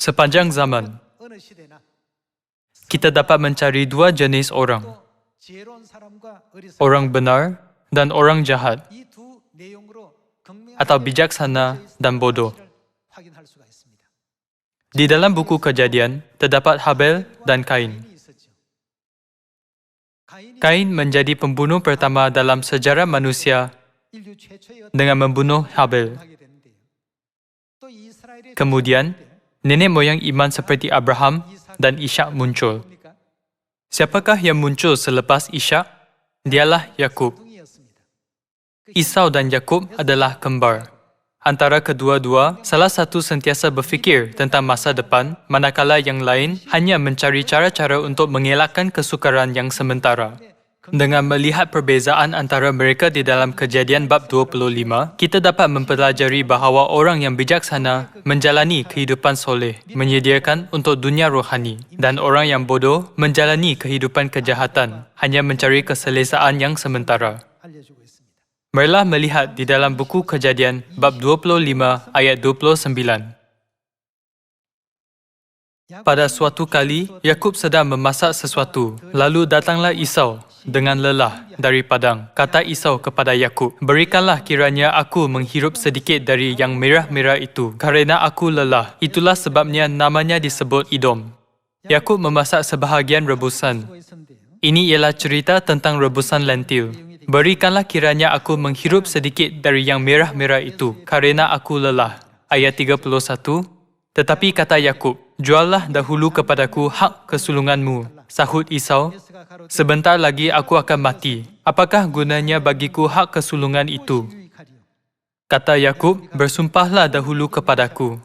Sepanjang zaman, kita dapat mencari dua jenis orang, orang benar dan orang jahat, atau bijaksana dan bodoh. Di dalam buku Kejadian, terdapat Habel dan Kain. Kain menjadi pembunuh pertama dalam sejarah manusia dengan membunuh Habel. Kemudian, nenek moyang iman seperti Abraham dan Ishak muncul. Siapakah yang muncul selepas Ishak? Dialah Yakub. Esau dan Yakub adalah kembar. Antara kedua-dua, salah satu sentiasa berfikir tentang masa depan, manakala yang lain hanya mencari cara-cara untuk mengelakkan kesukaran yang sementara. Dengan melihat perbezaan antara mereka di dalam Kejadian bab 25, kita dapat mempelajari bahawa orang yang bijaksana menjalani kehidupan soleh, menyediakan untuk dunia rohani, dan orang yang bodoh menjalani kehidupan kejahatan, hanya mencari keselesaan yang sementara. Marilah melihat di dalam buku Kejadian bab 25 ayat 29. Pada suatu kali, Yakub sedang memasak sesuatu. Lalu datanglah Esau dengan lelah dari padang. Kata Esau kepada Yakub, "Berikanlah kiranya aku menghirup sedikit dari yang merah-merah itu, kerana aku lelah." Itulah sebabnya namanya disebut Edom. Yakub memasak sebahagian rebusan. Ini ialah cerita tentang rebusan lentil. "Berikanlah kiranya aku menghirup sedikit dari yang merah-merah itu, kerana aku lelah." Ayat 31. Tetapi kata Yakub, "Juallah dahulu kepadaku hak kesulunganmu." Sahut Esau, "Sebentar lagi aku akan mati. Apakah gunanya bagiku hak kesulungan itu?" Kata Yakub, "Bersumpahlah dahulu kepadaku."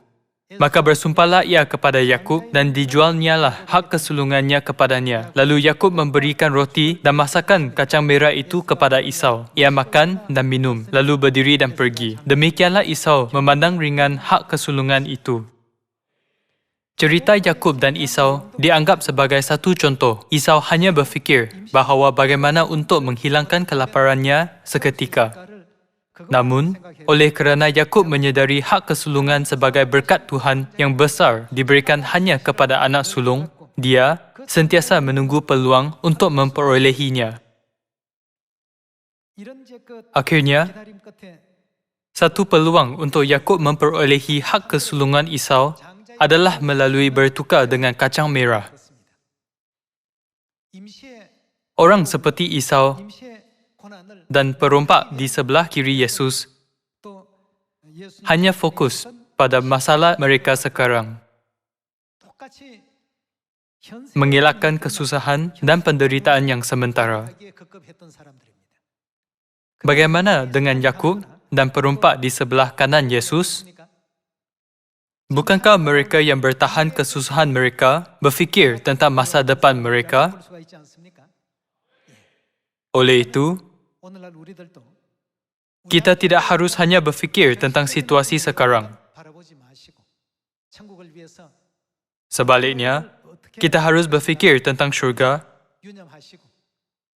Maka bersumpahlah ia kepada Yakub dan dijualnyalah hak kesulungannya kepadanya. Lalu Yakub memberikan roti dan masakan kacang merah itu kepada Esau. Ia makan dan minum, lalu berdiri dan pergi. Demikianlah Esau memandang ringan hak kesulungan itu. Cerita Yakub dan Esau dianggap sebagai satu contoh. Esau hanya berfikir bahawa bagaimana untuk menghilangkan kelaparannya seketika. Namun, oleh kerana Yakub menyedari hak kesulungan sebagai berkat Tuhan yang besar diberikan hanya kepada anak sulung, dia sentiasa menunggu peluang untuk memperolehinya. Akhirnya, satu peluang untuk Yakub memperolehi hak kesulungan Esau adalah melalui bertukar dengan kacang merah. Orang seperti Esau dan perompak di sebelah kiri Yesus hanya fokus pada masalah mereka sekarang, mengelakkan kesusahan dan penderitaan yang sementara. Bagaimana dengan Yakub dan perompak di sebelah kanan Yesus? Bukankah mereka yang bertahan kesusahan mereka berfikir tentang masa depan mereka? Oleh itu, kita tidak harus hanya berfikir tentang situasi sekarang. Sebaliknya, kita harus berfikir tentang syurga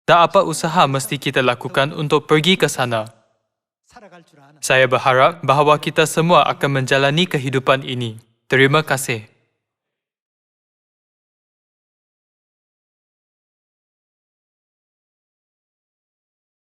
dan apa usaha mesti kita lakukan untuk pergi ke sana. Saya berharap bahawa kita semua akan menjalani kehidupan ini. Terima kasih.